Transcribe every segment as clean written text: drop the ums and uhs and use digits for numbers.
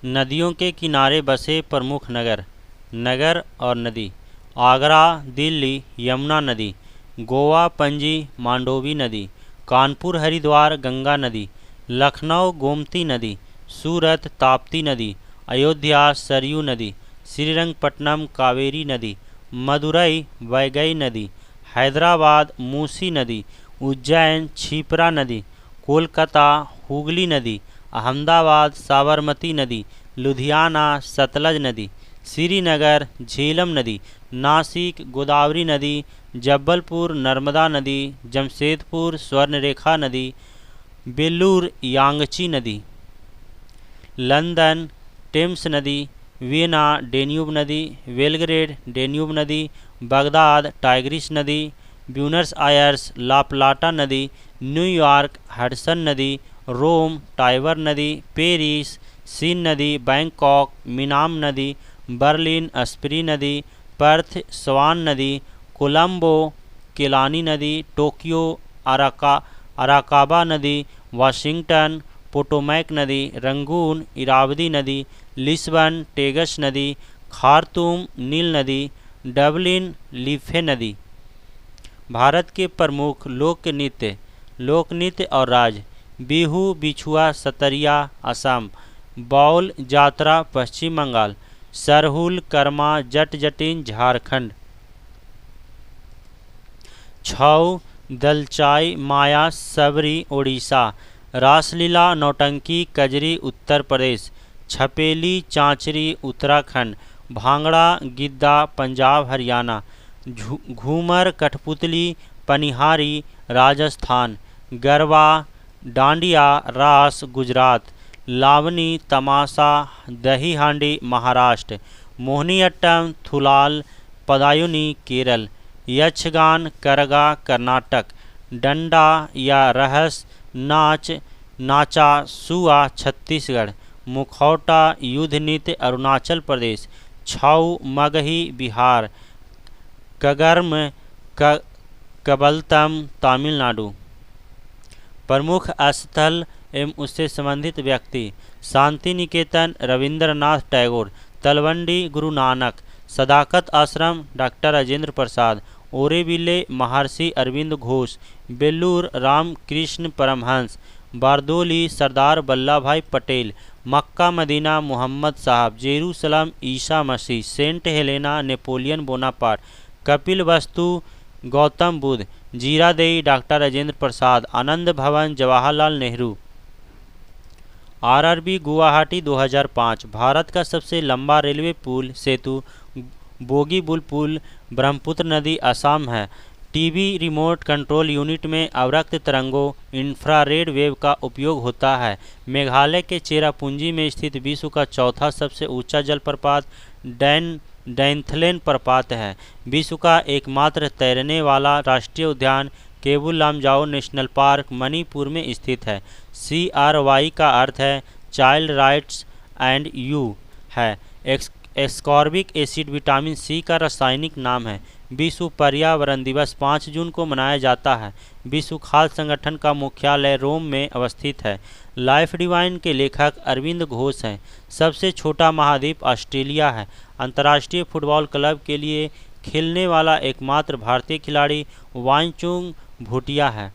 नदियों के किनारे बसे प्रमुख नगर। नगर और नदी: आगरा दिल्ली यमुना नदी, गोवा पणजी मांडोवी नदी, कानपुर हरिद्वार गंगा नदी, लखनऊ गोमती नदी, सूरत ताप्ती नदी, अयोध्या सरयू नदी, श्रीरंगपट्टनम कावेरी नदी, मदुरई वैगई नदी, हैदराबाद मूसी नदी, उज्जैन क्षिप्रा नदी, कोलकाता हुगली नदी, अहमदाबाद साबरमती नदी, लुधियाना सतलज नदी, श्रीनगर झेलम नदी, नासिक गोदावरी नदी, जबलपुर नर्मदा नदी, जमशेदपुर स्वर्णरेखा नदी, बेल्लूर यांगची नदी, लंदन टेम्स नदी, वियना डेन्यूब नदी, बेलग्रेड डेन्यूब नदी, बगदाद टाइग्रिस नदी, ब्यूनस आयर्स ला प्लाटा नदी, न्यूयॉर्क हडसन नदी, रोम टाइबर नदी, पेरिस सीन नदी, बैंकॉक मिनाम नदी, बर्लिन स्प्री नदी, पर्थ स्वान नदी, कोलंबो केलानी नदी, टोक्यो अराकाबा नदी, वाशिंगटन पोटोमैक नदी, रंगून इरावदी नदी, लिस्बन टेगस नदी, खार्तूम नील नदी, डबलिन लीफे नदी। भारत के प्रमुख लोक नृत्य और राज्य: बिहू बिछुआ सतरिया असम, बाउल जात्रा पश्चिम बंगाल, सरहुल कर्मा जट जटिन झारखंड, छऊ दलचाई माया सबरी ओडिशा, रासलीला नौटंकी कजरी उत्तर प्रदेश, छपेली चांचरी उत्तराखंड, भांगड़ा गिद्दा पंजाब हरियाणा, घूमर कठपुतली पनिहारी राजस्थान, गरबा डांडिया रास गुजरात, लावनी तमाशा दही हांडी महाराष्ट्र, मोहिनीअट्टम थुलाल पदायुनी केरल, यक्षगान करगा कर्नाटक, डंडा या रहस नाच नाचा सुआ छत्तीसगढ़, मुखौटा युद्ध नृत्य अरुणाचल प्रदेश, छऊ मगही बिहार, कगर्म कबलतम तमिलनाडु। प्रमुख स्थल एवं उससे संबंधित व्यक्ति: शांति निकेतन रविंद्रनाथ टैगोर, तलवंडी गुरु नानक, सदाकत आश्रम डॉक्टर राजेंद्र प्रसाद, ओरेविले महर्षि अरविंद घोष, बेल्लूर रामकृष्ण परमहंस, बारदोली सरदार वल्लभ भाई पटेल, मक्का मदीना मोहम्मद साहब, जेरूसलम ईसा मसीह, Saint Helena Napoleon Bonaparte, Kapilavastu Gautam Buddha, Ziradei doctor Rajendra Prasad, Anand Bhavan Jawaharlal Nehru. RRB Guwahati 2005 Bharat का सबसे लंबा रेलवे पुल सेतु बोगीबील पुल ब्रह्मपुत्र नदी असम है। टीवी रिमोट कंट्रोल यूनिट में अवरक्त तरंगों इंफ्रारेड वेव का उपयोग होता है। मेघालय के चेरापूंजी में स्थित विश्व का चौथा सबसे ऊंचा जलप्रपात डैंथलेन प्रपात है। विश्व का एकमात्र तैरने वाला राष्ट्रीय उद्यान केबुल लामजाओ नेशनल पार्क मणिपुर में स्थित है। CRY का अर्थ है चाइल्ड राइट्स एंड यू है। एस्कॉर्बिक एसिड विटामिन C का रासायनिक नाम है। विश्व पर्यावरण दिवस 5 जून को मनाया जाता है। विश्व खाद्य संगठन का मुख्यालय रोम में अवस्थित है। लाइफ डिवाइन के लेखक अरविंद घोष हैं। सबसे छोटा महाद्वीप ऑस्ट्रेलिया है। अंतर्राष्ट्रीय फुटबॉल क्लब के लिए खेलने वाला एकमात्र भारतीय खिलाड़ी वांगचुक भूटिया है।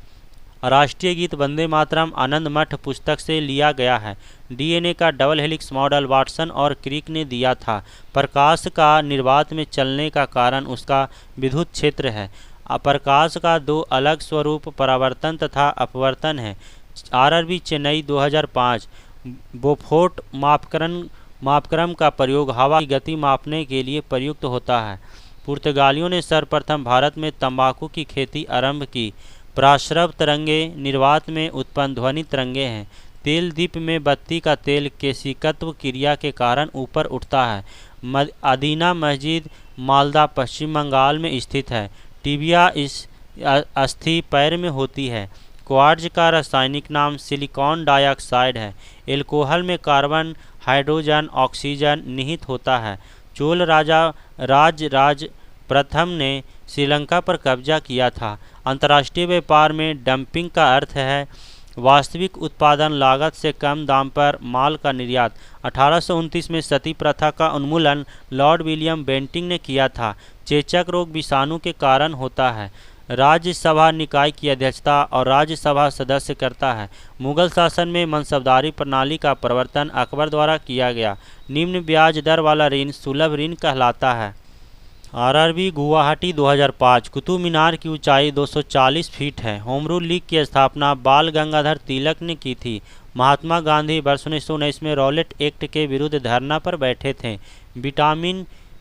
राष्ट्रीय गीत वंदे मातरम आनंद मठ पुस्तक से लिया गया है। DNA का डबल हेलिक्स मॉडल वाटसन और क्रिक ने दिया था। प्रकाश का निर्वात में चलने का कारण उसका विद्युत क्षेत्र है। प्रकाश का दो अलग स्वरूप परावर्तन तथा अपवर्तन है। RRB चेन्नई 2005 बोफोर्ट मापक्रम का प्रयोग हवा की गति मापने के लिए प्रयुक्त होता है। पुर्तगालियों ने सर्वप्रथम भारत में तंबाकू की खेती आरंभ की। प्राश्रव तरंगे निर्वात में उत्पन्न ध्वनि तरंगे हैं। तेल दीप में बत्ती का तेल केशिकत्व क्रिया के कारण ऊपर उठता है। अदीना मस्जिद मालदा पश्चिम बंगाल में स्थित है। टिबिया इस अस्थि पैर में होती है। क्वार्ट्ज का रासायनिक नाम सिलिकॉन डाइऑक्साइड है। एल्कोहल में कार्बन हाइड्रोजन ऑक्सीजन निहित होता है। चोल राजा राज प्रथम ने श्रीलंका पर कब्जा किया था। अंतर्राष्ट्रीय व्यापार में डंपिंग का अर्थ है वास्तविक उत्पादन लागत से कम दाम पर माल का निर्यात। 1829 में सती प्रथा का उन्मूलन लॉर्ड विलियम बेंटिंक ने किया था। चेचक रोग विषाणु के कारण होता है। राज्यसभा निकाय की अध्यक्षता और राज्यसभा सदस्य करता है। मुगल शासन में मनसबदारी प्रणाली का प्रवर्तन अकबर द्वारा किया गया। निम्न ब्याज दर वाला ऋण सुलभ ऋण कहलाता है। आरआरबी गुवाहाटी 2005। कुतुब मीनार की ऊंचाई 240 फीट है। होम रूल लीग की स्थापना बाल गंगाधर तिलक ने की थी। महात्मा गांधी वर्ष 1919 में रॉलेट एक्ट के विरुद्ध धरना पर बैठे थे।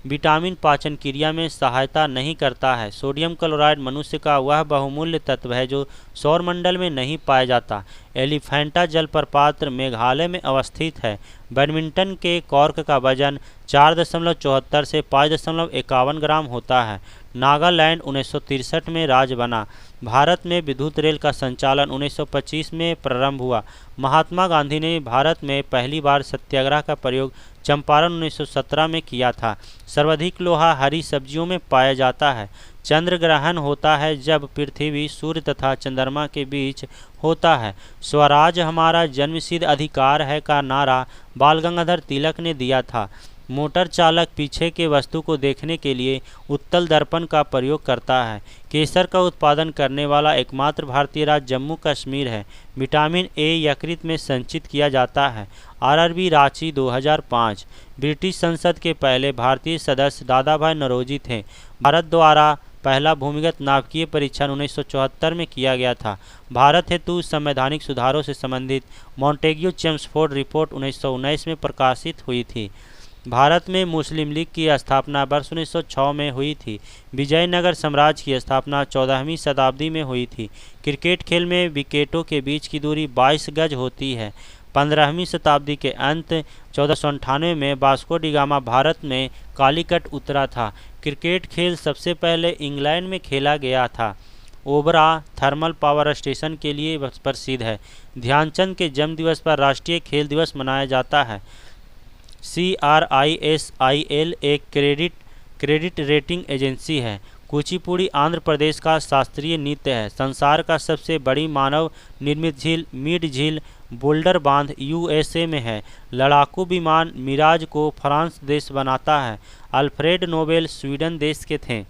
विटामिन पाचन क्रिया में सहायता नहीं करता है। सोडियम क्लोराइड मनुष्य का वह बहुमूल्य तत्व है जो सौरमंडल में नहीं पाया जाता। एलिफेंटा जलप्रपात मेघालय में अवस्थित है। बैडमिंटन के कॉर्क का वजन 4.74 से 5.51 ग्राम होता है। नागालैंड 1963 में राज्य बना। भारत में विद्युत रेल का संचालन 1925 में प्रारंभ हुआ। महात्मा गांधी ने भारत में पहली बार सत्याग्रह का प्रयोग चंपारण 1917 में किया था। सर्वाधिक लोहा हरी सब्जियों में पाया जाता है। चंद्र ग्रहण होता है जब पृथ्वी सूर्य तथा चंद्रमा के बीच होता है। स्वराज हमारा जन्मसिद्ध अधिकार है का नारा बाल गंगाधर तिलक ने दिया था। मोटर चालक पीछे के वस्तु को देखने के लिए उत्तल दर्पण का प्रयोग करता है। केसर का उत्पादन करने वाला एकमात्र भारतीय राज्य जम्मू कश्मीर है। विटामिन ए यकृत में संचित किया जाता है। आरआरबी रांची 2005। ब्रिटिश संसद के पहले भारतीय सदस्य दादाभाई नौरोजी थे। भारत द्वारा पहला भूमिगत नाभिकीय परीक्षण 1974 में किया गया था। भारत हेतु संवैधानिक सुधारों से संबंधित मॉन्टेग्यू चेम्सफोर्ड रिपोर्ट 1919 में प्रकाशित हुई थी। भारत में मुस्लिम लीग की स्थापना वर्ष 1906 में हुई थी। विजयनगर साम्राज्य की स्थापना 14वीं शताब्दी में हुई थी। क्रिकेट खेल में विकेटों के बीच की दूरी 22 गज होती है। 15वीं शताब्दी के अंत 1498 में वास्को डी गामा भारत में कालीकट उतरा था। क्रिकेट खेल सबसे पहले इंग्लैंड में खेला गया था। ओबरा थर्मल पावर स्टेशन के लिए प्रसिद्ध है। ध्यानचंद के जन्मदिवस पर राष्ट्रीय खेल दिवस मनाया जाता है। CRISIL एक क्रेडिट रेटिंग एजेंसी है। कुचिपुड़ी आंध्र प्रदेश का शास्त्रीय नृत्य है। संसार का सबसे बड़ी मानव निर्मित झील मिड झील बोल्डर बांध USA में है। लड़ाकू विमान मिराज को फ्रांस देश बनाता है। अल्फ्रेड नोबेल स्वीडन देश के थे।